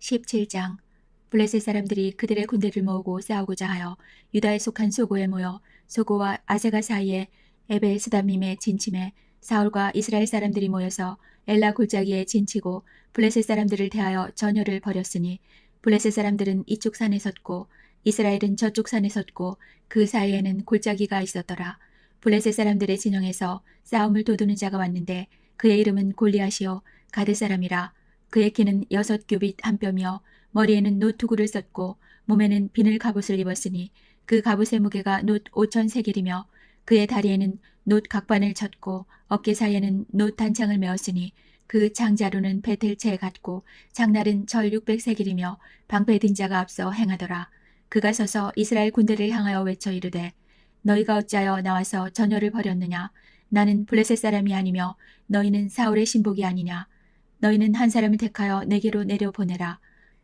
17장. 블레셋 사람들이 그들의 군대를 모으고 싸우고자 하여 유다에 속한 소고에 모여 소고와 아세가 사이에 에베스다밈에 진침해 사울과 이스라엘 사람들이 모여서 엘라 골짜기에 진치고 블레셋 사람들을 대하여 전열을 벌였으니 블레셋 사람들은 이쪽 산에 섰고 이스라엘은 저쪽 산에 섰고 그 사이에는 골짜기가 있었더라. 블레셋 사람들의 진영에서 싸움을 도두는 자가 왔는데 그의 이름은 골리앗이요 가드 사람이라. 그의 키는 6규빗 한 뼘이며 머리에는 놋 투구를 썼고 몸에는 비늘 갑옷을 입었으니 그 갑옷의 무게가 놋 5천 세겔이며 그의 다리에는 놋 각반을 쳤고 어깨 사이에는 놋 단창을 메었으니 그 장자루는 베텔채 같고 장날은 절 600세겔이며 방패 든 자가 앞서 행하더라. 그가 서서 이스라엘 군대를 향하여 외쳐 이르되 너희가 어찌하여 나와서 전열을 벌였느냐. 나는 블레셋 사람이 아니며 너희는 사울의 신복이 아니냐. 너희는 한 사람을 택하여 내게로 내려보내라.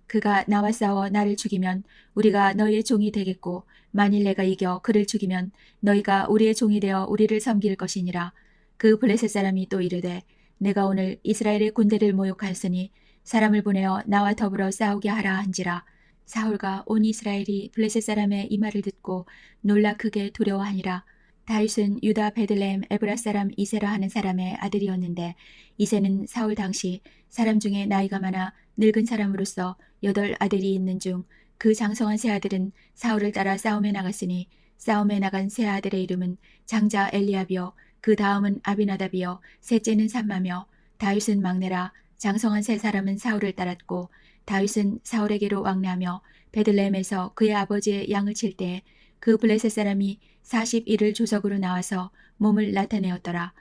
그가 나와 싸워 나를 죽이면 우리가 너희의 종이 되겠고 만일 내가 이겨 그를 죽이면 너희가 우리의 종이 되어 우리를 섬길 것이니라. 그 블레셋 사람이 또 이르되 내가 오늘 이스라엘의 군대를 모욕하였으니 사람을 보내어 나와 더불어 싸우게 하라 한지라. 사울과 온 이스라엘이 블레셋 사람의 이 말을 듣고 놀라 크게 두려워하니라. 다윗은 유다 베들레헴 에브라 사람 이세라 하는 사람의 아들이었는데 이세는 사울 당시 사람 중에 나이가 많아 늙은 사람으로서 8 아들이 있는 중 그 장성한 세 아들은 사울을 따라 싸움에 나갔으니 싸움에 나간 세 아들의 이름은 장자 엘리압이요 그 다음은 아비나답이요 셋째는 삼마며 다윗은 막내라. 장성한 세 사람은 사울을 따랐고 다윗은 사울에게로 왕래하며 베들레헴에서 그의 아버지의 양을 칠 때 그 블레셋 사람이 40일을 조석으로 나와서 몸을 나타내었더라.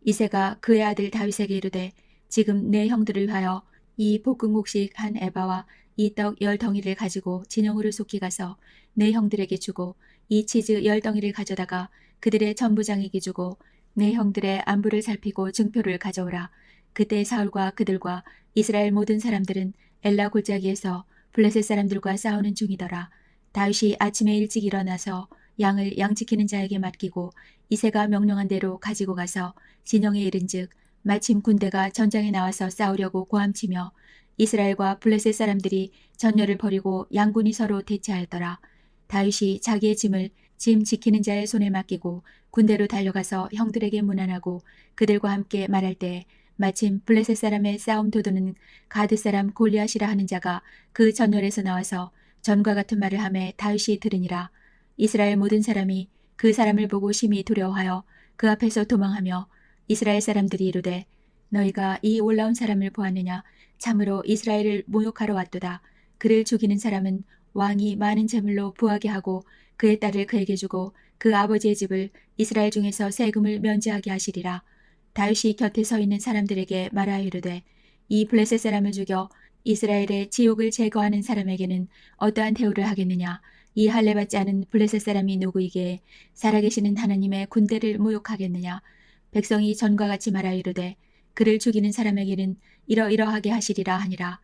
이새가 그의 아들 다윗에게 이르되 지금 내 형들을 위하여 이 볶음국식 한 에바와 이 떡 10덩이를 가지고 진영으로 속히 가서 내 형들에게 주고 이 치즈 10덩이를 가져다가 그들의 전부장에게 주고 내 형들의 안부를 살피고 증표를 가져오라. 그때 사울과 그들과 이스라엘 모든 사람들은 엘라 골짜기에서 블레셋 사람들과 싸우는 중이더라. 다윗이 아침에 일찍 일어나서 양을 양지키는 자에게 맡기고 이새가 명령한 대로 가지고 가서 진영에 이른즉 마침 군대가 전장에 나와서 싸우려고 고함치며 이스라엘과 블레셋 사람들이 전열을 벌이고 양군이 서로 대치하였더라. 다윗이 자기의 짐을 짐 지키는 자의 손에 맡기고 군대로 달려가서 형들에게 문안하고 그들과 함께 말할 때 마침 블레셋 사람의 싸움 도두는 가드 사람 골리앗이라 하는 자가 그 전열에서 나와서 전과 같은 말을 하매 다윗이 들으니라. 이스라엘 모든 사람이 그 사람을 보고 심히 두려워하여 그 앞에서 도망하며 이스라엘 사람들이 이르되 너희가 이 올라온 사람을 보았느냐. 참으로 이스라엘을 모욕하러 왔도다. 그를 죽이는 사람은 왕이 많은 재물로 부하게 하고 그의 딸을 그에게 주고 그 아버지의 집을 이스라엘 중에서 세금을 면제하게 하시리라. 다윗이 곁에 서 있는 사람들에게 말하여 이르되 이 블레셋 사람을 죽여 이스라엘의 지옥을 제거하는 사람에게는 어떠한 대우를 하겠느냐. 이 할례받지 않은 블레셋 사람이 누구이기에 살아계시는 하나님의 군대를 모욕하겠느냐. 백성이 전과 같이 말하여 이르되 그를 죽이는 사람에게는 이러이러하게 하시리라 하니라.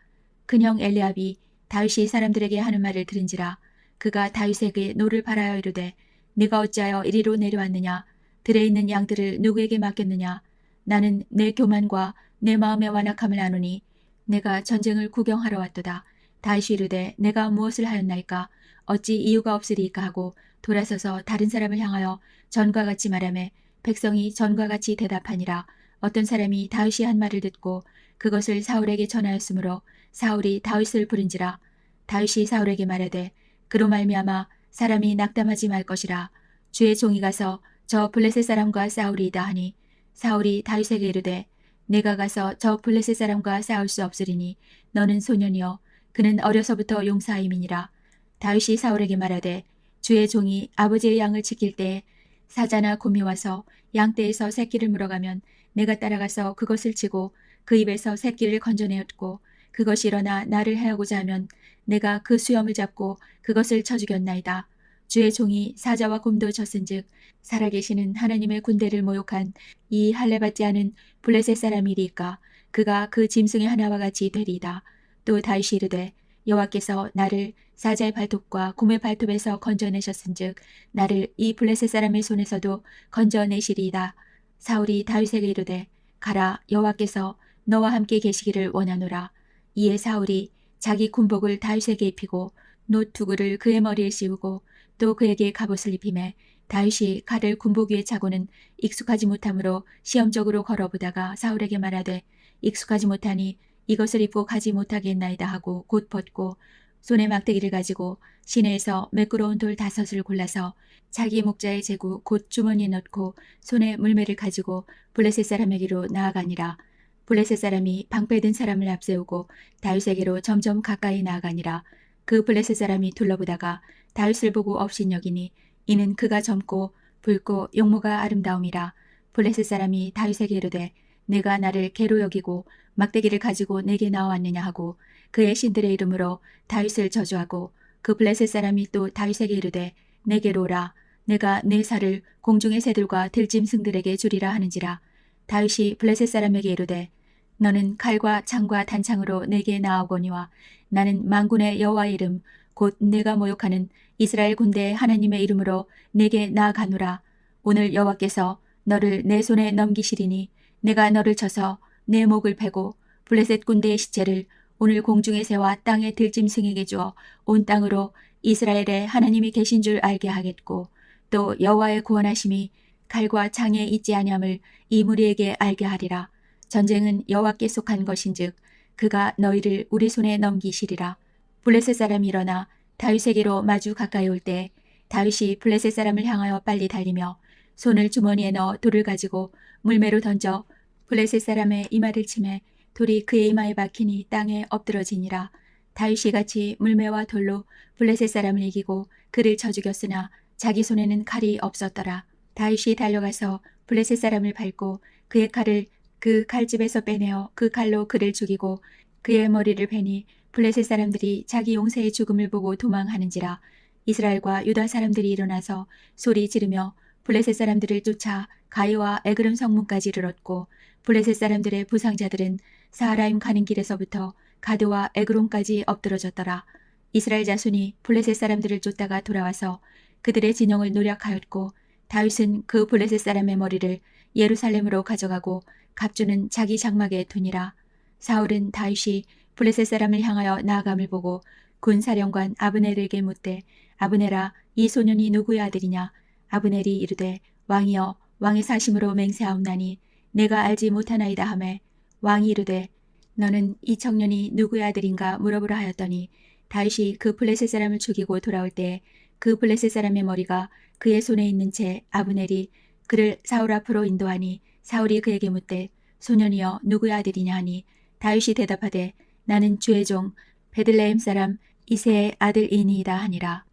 큰형 엘리압이 다윗이 사람들에게 하는 말을 들은지라. 그가 다윗에게 노를 바라여 이르되 네가 어찌하여 이리로 내려왔느냐. 들에 있는 양들을 누구에게 맡겼느냐. 나는 내 교만과 내 마음의 완악함을 아노니 내가 전쟁을 구경하러 왔도다. 다윗이 이르되 내가 무엇을 하였나이까. 어찌 이유가 없으리이까 하고 돌아서서 다른 사람을 향하여 전과 같이 말하매 백성이 전과 같이 대답하니라. 어떤 사람이 다윗이 한 말을 듣고 그것을 사울에게 전하였으므로 사울이 다윗을 부른지라. 다윗이 사울에게 말하되 그로 말미암아 사람이 낙담하지 말 것이라. 주의 종이 가서 저 블레셋 사람과 싸우리이다 하니 사울이 다윗에게 이르되 내가 가서 저 블레셋 사람과 싸울 수 없으리니 너는 소년이여 그는 어려서부터 용사임이니라. 다윗이 사울에게 말하되 주의 종이 아버지의 양을 지킬 때에 사자나 곰이 와서 양떼에서 새끼를 물어가면 내가 따라가서 그것을 치고 그 입에서 새끼를 건져내었고 그것이 일어나 나를 해하고자 하면 내가 그 수염을 잡고 그것을 쳐 죽였나이다. 주의 종이 사자와 곰도 쳤은즉 살아계시는 하나님의 군대를 모욕한 이 할례받지 않은 블레셋 사람이리까. 그가 그 짐승의 하나와 같이 되리이다. 또 다윗이 이르되 여호와께서 나를 사자의 발톱과 곰의 발톱에서 건져내셨은즉 나를 이 블레셋 사람의 손에서도 건져내시리이다. 사울이 다윗에게 이르되 가라. 여호와께서 너와 함께 계시기를 원하노라. 이에 사울이 자기 군복을 다윗에게 입히고 놋 두구를 그의 머리에 씌우고 또 그에게 갑옷을 입히매 다윗이 칼을 군복 위에 차고는 익숙하지 못하므로 시험적으로 걸어보다가 사울에게 말하되 익숙하지 못하니 이것을 입고 가지 못하겠나이다 하고 곧 벗고 손에 막대기를 가지고 시내에서 매끄러운 돌 5을 골라서 자기 목자의 제구 곧 주머니에 넣고 손에 물매를 가지고 블레셋 사람에게로 나아가니라. 블레셋 사람이 방패 든 사람을 앞세우고 다윗에게로 점점 가까이 나아가니라. 그 블레셋 사람이 둘러보다가 다윗을 보고 업신여기니 이는 그가 젊고 붉고 용모가 아름다움이라. 블레셋 사람이 다윗에게 이르되 내가 나를 개로 여기고 막대기를 가지고 내게 나왔느냐 하고 그의 신들의 이름으로 다윗을 저주하고 그 블레셋 사람이 또 다윗에게 이르되 내게로 오라. 내가 내 살을 공중의 새들과 들짐승들에게 주리라 하는지라. 다윗이 블레셋 사람에게 이르되 너는 칼과 창과 단창으로 내게 나아오거니와 나는 만군의 여호와의 이름 곧 내가 모욕하는 이스라엘 군대의 하나님의 이름으로 내게 나아가노라. 오늘 여호와께서 너를 내 손에 넘기시리니 내가 너를 쳐서 내 목을 베고 블레셋 군대의 시체를 오늘 공중의 새와 땅의 들짐승에게 주어 온 땅으로 이스라엘의 하나님이 계신 줄 알게 하겠고 또 여호와의 구원하심이 칼과 창에 있지 아니함을 이 무리에게 알게 하리라. 전쟁은 여호와께 속한 것인즉 그가 너희를 우리 손에 넘기시리라. 블레셋 사람이 일어나 다윗에게로 마주 가까이 올 때 다윗이 블레셋 사람을 향하여 빨리 달리며 손을 주머니에 넣어 돌을 가지고 물매로 던져 블레셋 사람의 이마를 치매 돌이 그의 이마에 박히니 땅에 엎드러지니라. 다윗이 같이 물매와 돌로 블레셋 사람을 이기고 그를 쳐 죽였으나 자기 손에는 칼이 없었더라. 다윗이 달려가서 블레셋 사람을 밟고 그의 칼을 그 칼집에서 빼내어 그 칼로 그를 죽이고 그의 머리를 베니 블레셋 사람들이 자기 용사의 죽음을 보고 도망하는지라. 이스라엘과 유다 사람들이 일어나서 소리 지르며 블레셋 사람들을 쫓아 가이와 에그름 성문까지 이르렀고 블레셋 사람들의 부상자들은 사하라임 가는 길에서부터 가드와 에그론까지 엎드러졌더라. 이스라엘 자손이 블레셋 사람들을 쫓다가 돌아와서 그들의 진영을 노략하였고 다윗은 그 블레셋 사람의 머리를 예루살렘으로 가져가고 갑주는 자기 장막에 두니라. 사울은 다윗이 블레셋 사람을 향하여 나아감을 보고 군사령관 아브넬에게 묻되 아브넬아 이 소년이 누구의 아들이냐. 아브넬이 이르되 왕이여 왕의 사심으로 맹세하옵나니 내가 알지 못하나이다 하매 왕이 이르되 너는 이 청년이 누구의 아들인가 물어보라 하였더니 다윗이 그 블레셋 사람을 죽이고 돌아올 때 그 블레셋 사람의 머리가 그의 손에 있는 채 아브넬이 그를 사울 앞으로 인도하니 사울이 그에게 묻되 소년이여 누구의 아들이냐 하니 다윗이 대답하되 나는 주의 종 베들레헴 사람 이새의 아들이니이다 하니라.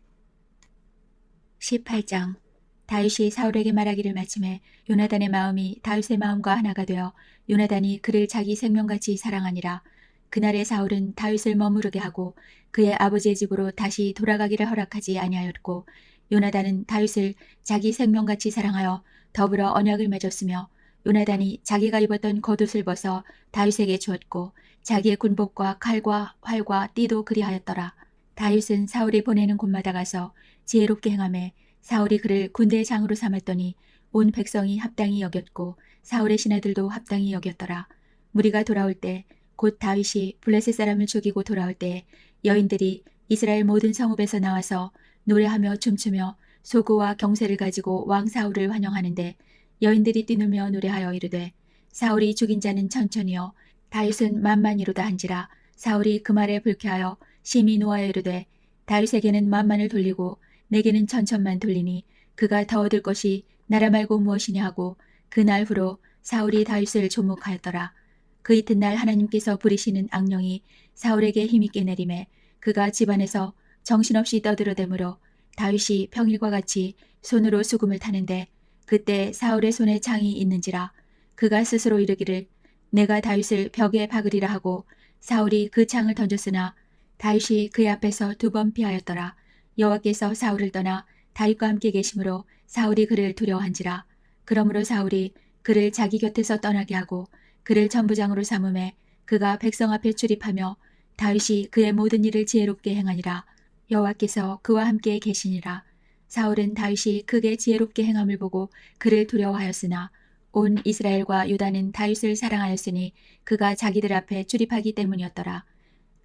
18장. 다윗이 사울에게 말하기를 마침에 요나단의 마음이 다윗의 마음과 하나가 되어 요나단이 그를 자기 생명같이 사랑하니라. 그날에 사울은 다윗을 머무르게 하고 그의 아버지의 집으로 다시 돌아가기를 허락하지 아니하였고 요나단은 다윗을 자기 생명같이 사랑하여 더불어 언약을 맺었으며 요나단이 자기가 입었던 겉옷을 벗어 다윗에게 주었고 자기의 군복과 칼과 활과 띠도 그리하였더라. 다윗은 사울이 보내는 곳마다 가서 지혜롭게 행하매 사울이 그를 군대의 장으로 삼았더니 온 백성이 합당히 여겼고 사울의 신하들도 합당히 여겼더라. 무리가 돌아올 때 곧 다윗이 블레셋 사람을 죽이고 돌아올 때 여인들이 이스라엘 모든 성읍에서 나와서 노래하며 춤추며 소고와 경세를 가지고 왕 사울을 환영하는데 여인들이 뛰놀며 노래하여 이르되 사울이 죽인 자는 천천히요 다윗은 만만이로다 한지라. 사울이 그 말에 불쾌하여 심히 노하여 이르되 다윗에게는 만만을 돌리고 내게는 천천만 돌리니 그가 더 얻을 것이 나라 말고 무엇이냐 하고 그날 후로 사울이 다윗을 조목하였더라. 그 이튿날 하나님께서 부리시는 악령이 사울에게 힘있게 내림에 그가 집안에서 정신없이 떠들어대므로 다윗이 평일과 같이 손으로 수금을 타는데 그때 사울의 손에 창이 있는지라. 그가 스스로 이르기를 내가 다윗을 벽에 박으리라 하고 사울이 그 창을 던졌으나 다윗이 그의 앞에서 2번 피하였더라. 여호와께서 사울을 떠나 다윗과 함께 계심으로 사울이 그를 두려워한지라. 그러므로 사울이 그를 자기 곁에서 떠나게 하고 그를 전부장으로 삼음에 그가 백성 앞에 출입하며 다윗이 그의 모든 일을 지혜롭게 행하니라. 여호와께서 그와 함께 계시니라. 사울은 다윗이 크게 지혜롭게 행함을 보고 그를 두려워하였으나 온 이스라엘과 유다는 다윗을 사랑하였으니 그가 자기들 앞에 출입하기 때문이었더라.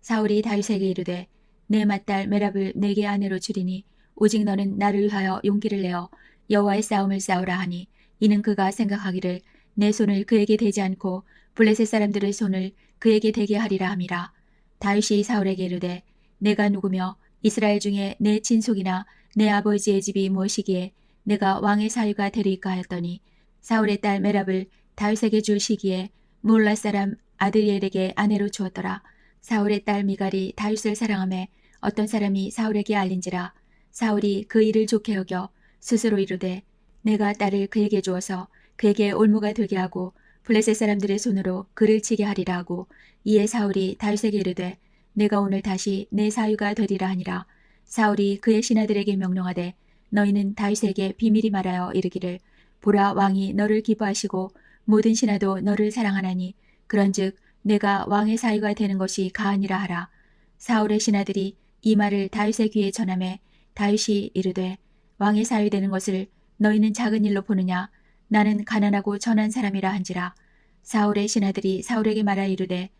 사울이 다윗에게 이르되 내 맏딸 메랍을 내게 아내로 주리니 오직 너는 나를 위하여 용기를 내어 여호와의 싸움을 싸우라 하니 이는 그가 생각하기를 내 손을 그에게 대지 않고 블레셋 사람들의 손을 그에게 대게 하리라 함이라. 다윗이 사울에게 이르되 내가 누구며 이스라엘 중에 내 친속이나 내 아버지의 집이 무엇이기에 내가 왕의 사위가 되리까 하였더니 사울의 딸 메랍을 다윗에게 줄 시기에 물라 사람 아드리엘에게 아내로 주었더라. 사울의 딸 미갈이 다윗을 사랑하며 어떤 사람이 사울에게 알린지라. 사울이 그 일을 좋게 여겨 스스로 이르되 내가 딸을 그에게 주어서 그에게 올무가 되게 하고 블레셋 사람들의 손으로 그를 치게 하리라 하고 이에 사울이 다윗에게 이르되 내가 오늘 다시 내 사위가 되리라 하니라. 사울이 그의 신하들에게 명령하되 너희는 다윗에게 비밀히 말하여 이르기를 보라 왕이 너를 기뻐하시고 모든 신하도 너를 사랑하나니 그런즉 내가 왕의 사위가 되는 것이 가하니라 하라. 사울의 신하들이 이 말을 다윗의 귀에 전하매 다윗이 이르되 왕의 사위 되는 것을 너희는 작은 일로 보느냐 나는 가난하고 전한 사람이라 한지라. 사울의 신하들이 사울에게 말하여 이르되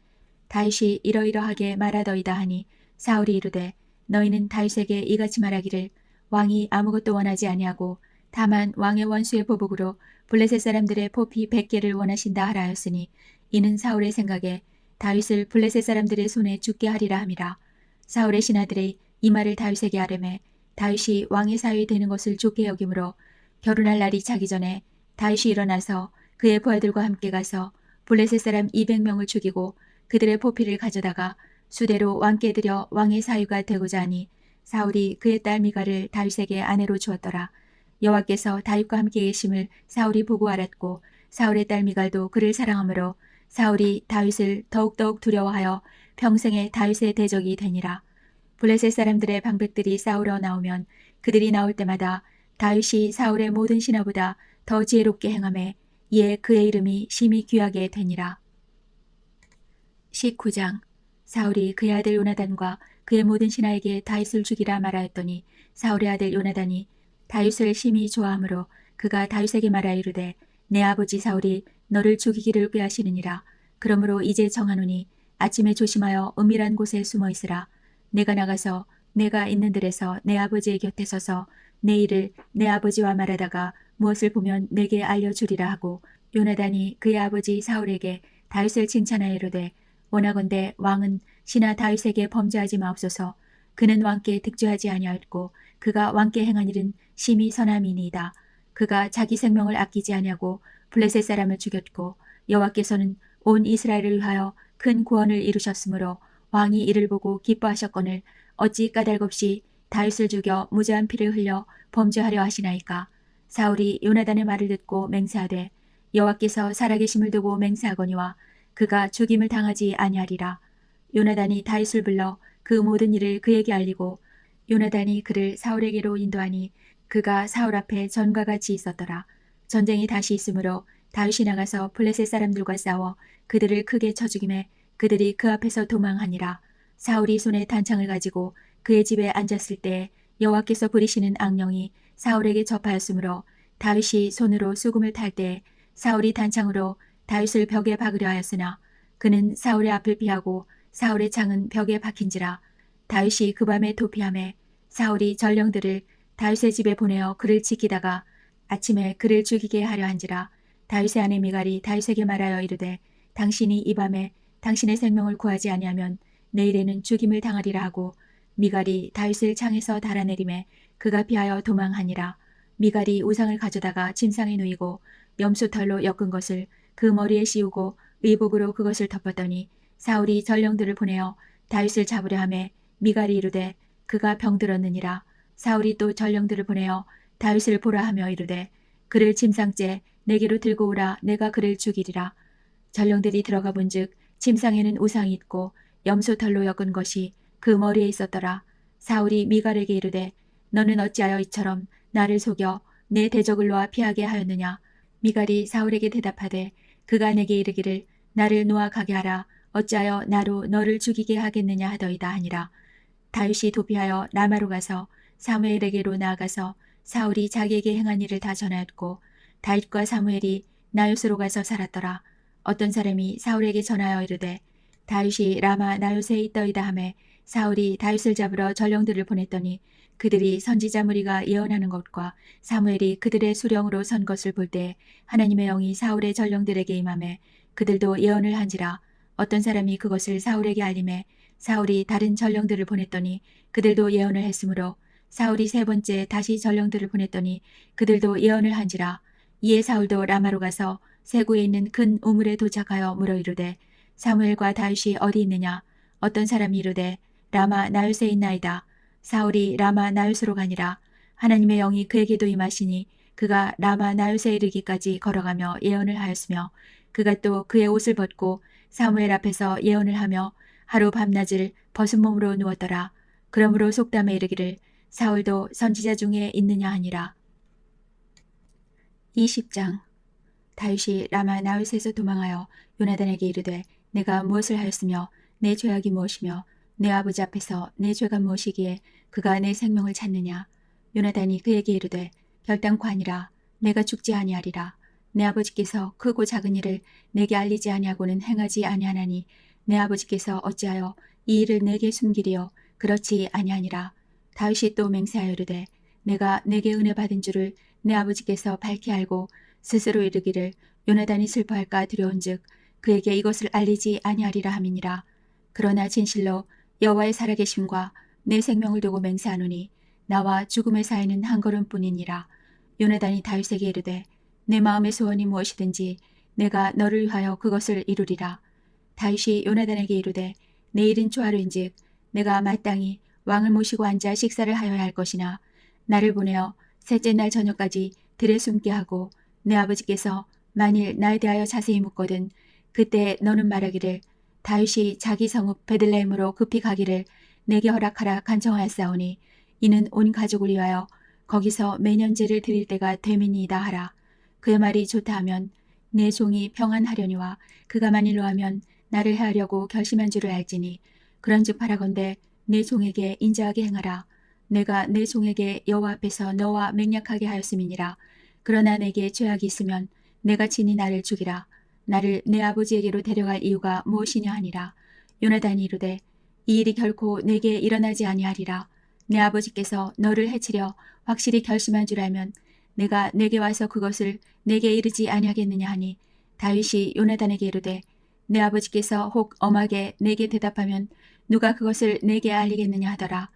다윗이 이러이러하게 말하더이다 하니 사울이 이르되 너희는 다윗에게 이같이 말하기를 왕이 아무것도 원하지 아니하고 다만 왕의 원수의 보복으로 블레셋 사람들의 포피 100개를 원하신다 하라 하였으니 이는 사울의 생각에 다윗을 블레셋 사람들의 손에 죽게 하리라 함이라. 사울의 신하들이 이 말을 다윗에게 하려매 다윗이 왕의 사위 되는 것을 좋게 여기므로 결혼할 날이 차기 전에 다윗이 일어나서 그의 부하들과 함께 가서 블레셋 사람 200명을 죽이고 그들의 포피를 가져다가 수대로 왕께 드려 왕의 사위가 되고자 하니 사울이 그의 딸 미갈을 다윗에게 아내로 주었더라. 여호와께서 다윗과 함께 계심을 사울이 보고 알았고 사울의 딸 미갈도 그를 사랑하므로 사울이 다윗을 더욱더욱 두려워하여 평생에 다윗의 대적이 되니라. 블레셋 사람들의 방백들이 싸우러 나오면 그들이 나올 때마다 다윗이 사울의 모든 신하보다 더 지혜롭게 행하매 이에 그의 이름이 심히 귀하게 되니라. 19장. 사울이 그의 아들 요나단과 그의 모든 신하에게 다윗을 죽이라 말하였더니 사울의 아들 요나단이 다윗을 심히 좋아하므로 그가 다윗에게 말하여 이르되 내 아버지 사울이 너를 죽이기를 꾀하시느니라. 그러므로 이제 정하노니 아침에 조심하여 은밀한 곳에 숨어 있으라. 내가 나가서 내가 있는 들에서 내 아버지의 곁에 서서 내 일을 내 아버지와 말하다가 무엇을 보면 내게 알려주리라 하고 요나단이 그의 아버지 사울에게 다윗을 칭찬하여 이르되 원하건대 왕은 신하 다윗에게 범죄하지 마옵소서. 그는 왕께 득죄하지 아니하였고 그가 왕께 행한 일은 심히 선함이니이다. 그가 자기 생명을 아끼지 아니하고 블레셋 사람을 죽였고 여호와께서는 온 이스라엘을 위하여 큰 구원을 이루셨으므로 왕이 이를 보고 기뻐하셨거늘 어찌 까닭없이 다윗을 죽여 무죄한 피를 흘려 범죄하려 하시나이까. 사울이 요나단의 말을 듣고 맹세하되 여호와께서 살아계심을 두고 맹세하거니와 그가 죽임을 당하지 아니하리라. 요나단이 다윗을 불러 그 모든 일을 그에게 알리고 요나단이 그를 사울에게로 인도하니 그가 사울 앞에 전과 같이 있었더라. 전쟁이 다시 있으므로 다윗이 나가서 블레셋 사람들과 싸워 그들을 크게 쳐 죽이매 그들이 그 앞에서 도망하니라. 사울이 손에 단창을 가지고 그의 집에 앉았을 때 여호와께서 부리시는 악령이 사울에게 접하였으므로 다윗이 손으로 수금을 탈 때 사울이 단창으로 다윗을 벽에 박으려 하였으나 그는 사울의 앞을 피하고 사울의 창은 벽에 박힌지라. 다윗이 그 밤에 도피하매 사울이 전령들을 다윗의 집에 보내어 그를 지키다가 아침에 그를 죽이게 하려 한지라. 다윗의 아내 미갈이 다윗에게 말하여 이르되 당신이 이 밤에 당신의 생명을 구하지 아니하면 내일에는 죽임을 당하리라 하고 미갈이 다윗을 창에서 달아내림에 그가 피하여 도망하니라. 미갈이 우상을 가져다가 침상에 누이고 염소털로 엮은 것을 그 머리에 씌우고 의복으로 그것을 덮었더니 사울이 전령들을 보내어 다윗을 잡으려 하매 미갈이 이르되 그가 병들었느니라. 사울이 또 전령들을 보내어 다윗을 보라 하며 이르되 그를 침상째 내게로 들고 오라. 내가 그를 죽이리라. 전령들이 들어가 본즉 침상에는 우상이 있고 염소털로 엮은 것이 그 머리에 있었더라. 사울이 미갈에게 이르되 너는 어찌하여 이처럼 나를 속여 내 대적을 놓아 피하게 하였느냐. 미갈이 사울에게 대답하되 그가 내게 이르기를 나를 놓아 가게 하라. 어찌하여 나로 너를 죽이게 하겠느냐 하더이다 하니라. 다윗이 도피하여 라마로 가서 사무엘에게로 나아가서 사울이 자기에게 행한 일을 다 전하였고 다윗과 사무엘이 나요스로 가서 살았더라. 어떤 사람이 사울에게 전하여 이르되 다윗이 라마 나요세에 있더이다 하매 사울이 다윗을 잡으러 전령들을 보냈더니 그들이 선지자 무리가 예언하는 것과 사무엘이 그들의 수령으로 선 것을 볼 때 하나님의 영이 사울의 전령들에게 임하매 그들도 예언을 한지라. 어떤 사람이 그것을 사울에게 알림해 사울이 다른 전령들을 보냈더니 그들도 예언을 했으므로 사울이 세 번째 다시 전령들을 보냈더니 그들도 예언을 한지라. 이에 사울도 라마로 가서 세구에 있는 큰 우물에 도착하여 물어 이르되 사무엘과 다윗이 어디 있느냐. 어떤 사람이 이르되 라마 나요스에 있나이다. 사울이 라마 나요스로 가니라. 하나님의 영이 그에게도 임하시니 그가 라마 나요스에 이르기까지 걸어가며 예언을 하였으며 그가 또 그의 옷을 벗고 사무엘 앞에서 예언을 하며 하루 밤낮을 벗은 몸으로 누웠더라. 그러므로 속담에 이르기를 사울도 선지자 중에 있느냐 하니라. 20장. 다윗이 라마 나윗에서 도망하여 요나단에게 이르되 내가 무엇을 하였으며 내 죄악이 무엇이며 내 아버지 앞에서 내 죄가 무엇이기에 그가 내 생명을 찾느냐. 요나단이 그에게 이르되 결단코 아니라. 내가 죽지 아니하리라. 내 아버지께서 크고 작은 일을 내게 알리지 아니하고는 행하지 아니하나니 내 아버지께서 어찌하여 이 일을 내게 숨기리요. 그렇지 아니하니라. 다윗이 또 맹세하여 이르되 내가 내게 은혜 받은 줄을 내 아버지께서 밝히 알고 스스로 이르기를 요나단이 슬퍼할까 두려운즉 그에게 이것을 알리지 아니하리라 함이니라. 그러나 진실로 여호와의 살아계심과 내 생명을 두고 맹세하노니 나와 죽음의 사이는 한 걸음뿐이니라. 요나단이 다윗에게 이르되 내 마음의 소원이 무엇이든지 내가 너를 위하여 그것을 이루리라. 다윗이 요나단에게 이르되 내일은 초하루인즉 내가 마땅히 왕을 모시고 앉아 식사를 하여야 할 것이나 나를 보내어 셋째 날 저녁까지 들에 숨게 하고 내 아버지께서 만일 나에 대하여 자세히 묻거든 그때 너는 말하기를 다윗이 자기 성읍 베들레헴으로 급히 가기를 내게 허락하라 간청하였사오니 이는 온 가족을 위하여 거기서 매년 제를 드릴 때가 되민이이다 하라. 그의 말이 좋다 하면 내 종이 평안하려니와 그가 만일로 하면 나를 해하려고 결심한 줄을 알지니 그런즉 바라건대 내 종에게 인자하게 행하라. 내가 내 종에게 여호와 앞에서 너와 맹약하게 하였음이니라. 그러나 내게 죄악이 있으면 내가 친히 나를 죽이라. 나를 내 아버지에게로 데려갈 이유가 무엇이냐 하니라. 요나단이 이르되 이 일이 결코 내게 일어나지 아니하리라. 내 아버지께서 너를 해치려 확실히 결심한 줄 알면 내가 내게 와서 그것을 내게 이르지 아니하겠느냐 하니 다윗이 요나단에게 이르되 내 아버지께서 혹 엄하게 내게 대답하면 누가 그것을 내게 알리겠느냐 하더라.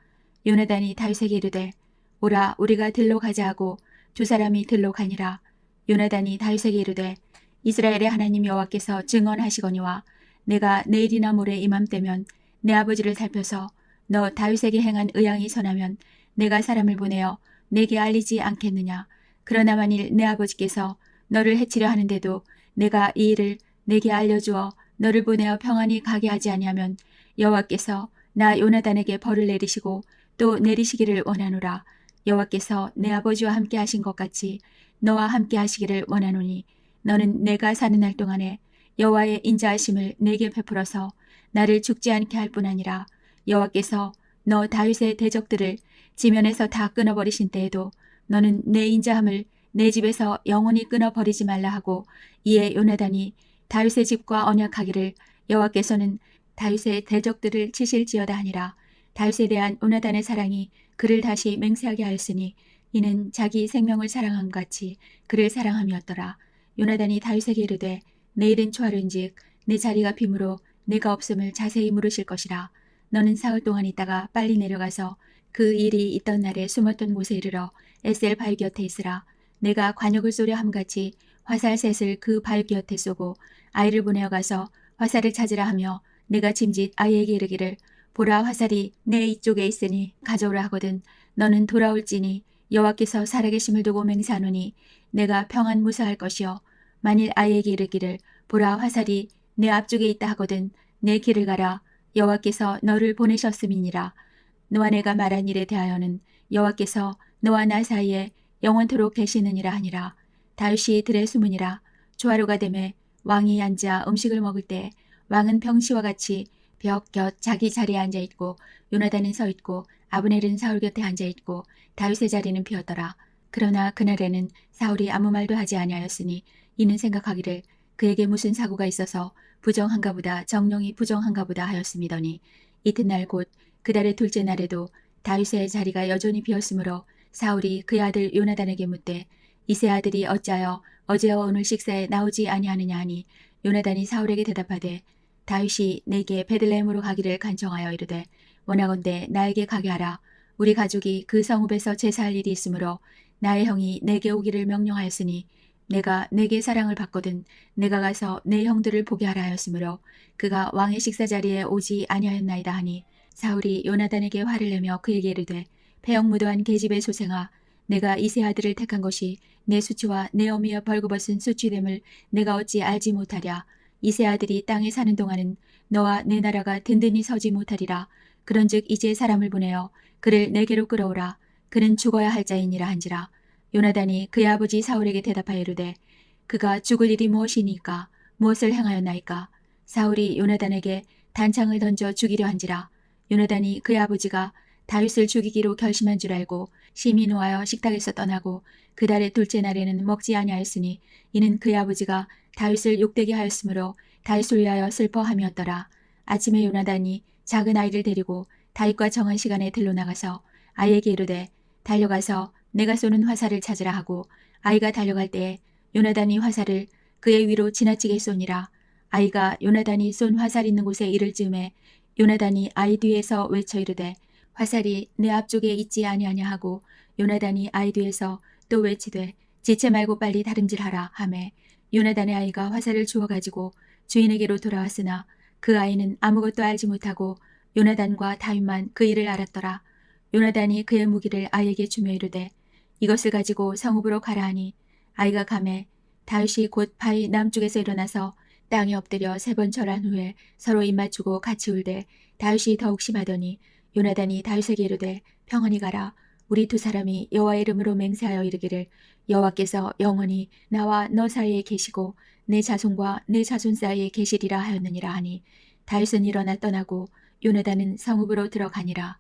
요나단이 다윗에게 이르되 오라 우리가 들로 가자 하고 두 사람이 들로 가니라. 요나단이 다윗에게 이르되 이스라엘의 하나님 여호와께서 증언하시거니와 내가 내일이나 모레 이맘때면 내 아버지를 살펴서 너 다윗에게 행한 의향이 선하면 내가 사람을 보내어 내게 알리지 않겠느냐. 그러나 만일 내 아버지께서 너를 해치려 하는데도 내가 이 일을 내게 알려주어 너를 보내어 평안히 가게 하지 아니하면 여호와께서 나 요나단에게 벌을 내리시고 또 내리시기를 원하노라. 여호와께서 내 아버지와 함께 하신 것 같이 너와 함께 하시기를 원하노니 너는 내가 사는 날 동안에 여호와의 인자하심을 내게 베풀어서 나를 죽지 않게 할 뿐 아니라 여호와께서 너 다윗의 대적들을 지면에서 다 끊어버리신 때에도 너는 내 인자함을 내 집에서 영원히 끊어버리지 말라 하고 이에 요나단이 다윗의 집과 언약하기를 여호와께서는 다윗의 대적들을 치실지어다 하니라. 다윗에 대한 요나단의 사랑이 그를 다시 맹세하게 하였으니 이는 자기 생명을 사랑함 같이 그를 사랑함이었더라. 요나단이 다윗에게 이르되 내일은 초하루인즉 내 자리가 빈으로 내가 없음을 자세히 물으실 것이라. 너는 사흘 동안 있다가 빨리 내려가서 그 일이 있던 날에 숨었던 곳에 이르러 에셀 바위 곁에 있으라. 내가 관역을 쏘려 함같이 화살 셋을 그 바위 곁에 쏘고 아이를 보내어 가서 화살을 찾으라 하며 내가 짐짓 아이에게 이르기를 보라 화살이 내 이쪽에 있으니 가져오라 하거든 너는 돌아올지니 여호와께서 살아계심을 두고 맹세하노니 내가 평안 무사할 것이요 만일 아이에게 이르기를 보라 화살이 내 앞쪽에 있다 하거든 내 길을 가라 여호와께서 너를 보내셨음이니라. 너와 내가 말한 일에 대하여는 여호와께서 너와 나 사이에 영원토록 계시느니라 하니라. 다윗이 들에 숨으니라. 초하루가 되매 왕이 앉아 음식을 먹을 때 왕은 평시와 같이 벽 곁 자기 자리에 앉아있고 요나단은 서있고 아브넬은 사울 곁에 앉아있고 다윗의 자리는 비었더라. 그러나 그날에는 사울이 아무 말도 하지 아니하였으니 이는 생각하기를 그에게 무슨 사고가 있어서 부정한가 보다 정령이 부정한가 보다 하였음이더니 이튿날 곧 그 달의 둘째 날에도 다윗의 자리가 여전히 비었으므로 사울이 그의 아들 요나단에게 묻되 이세 아들이 어찌하여 어제와 오늘 식사에 나오지 아니하느냐 하니 요나단이 사울에게 대답하되 다윗이 내게 베들레헴으로 가기를 간청하여 이르되 원하건대 나에게 가게 하라. 우리 가족이 그 성읍에서 제사할 일이 있으므로 나의 형이 내게 오기를 명령하였으니 내가 내게 사랑을 받거든 내가 가서 내 형들을 보게 하라 하였으므로 그가 왕의 식사 자리에 오지 아니하였나이다 하니 사울이 요나단에게 화를 내며 그에게 이르되 패역무도한 계집의 소생아 내가 이세 아들을 택한 것이 내 수치와 내 어미의 벌거벗은 수치됨을 내가 어찌 알지 못하랴. 이세 아들이 땅에 사는 동안은 너와 내 나라가 든든히 서지 못하리라. 그런즉 이제 사람을 보내어 그를 내게로 끌어오라. 그는 죽어야 할 자이니라 한지라. 요나단이 그의 아버지 사울에게 대답하여 이르되 그가 죽을 일이 무엇이니까 무엇을 행하였나이까. 사울이 요나단에게 단창을 던져 죽이려 한지라. 요나단이 그의 아버지가 다윗을 죽이기로 결심한 줄 알고 심히 노하여 식탁에서 떠나고 그 달의 둘째 날에는 먹지 아니하였으니 이는 그의 아버지가 다윗을 욕되게 하였으므로 다윗을 위하여 슬퍼함이었더라. 아침에 요나단이 작은 아이를 데리고 다윗과 정한 시간에 들로 나가서 아이에게 이르되 달려가서 내가 쏘는 화살을 찾으라 하고 아이가 달려갈 때에 요나단이 화살을 그의 위로 지나치게 쏘니라. 아이가 요나단이 쏜 화살 있는 곳에 이를 즈음에 요나단이 아이 뒤에서 외쳐 이르되 화살이 내 앞쪽에 있지 아니하냐 하고 요나단이 아이 뒤에서 또 외치되 지체 말고 빨리 다름질하라 하매 요나단의 아이가 화살을 주워 가지고 주인에게로 돌아왔으나 그 아이는 아무것도 알지 못하고 요나단과 다윗만 그 일을 알았더라. 요나단이 그의 무기를 아이에게 주며 이르되 이것을 가지고 성읍으로 가라 하니 아이가 가매 다윗이 곧 바위 남쪽에서 일어나서 땅에 엎드려 3번 절한 후에 서로 입맞추고 같이 울되 다윗이 더욱 심하더니 요나단이 다윗에게 이르되 평안히 가라. 우리 두 사람이 여호와의 이름으로 맹세하여 이르기를 여호와께서 영원히 나와 너 사이에 계시고 내 자손과 내 자손 사이에 계시리라 하였느니라 하니 다윗은 일어나 떠나고 요나단은 성읍으로 들어가니라.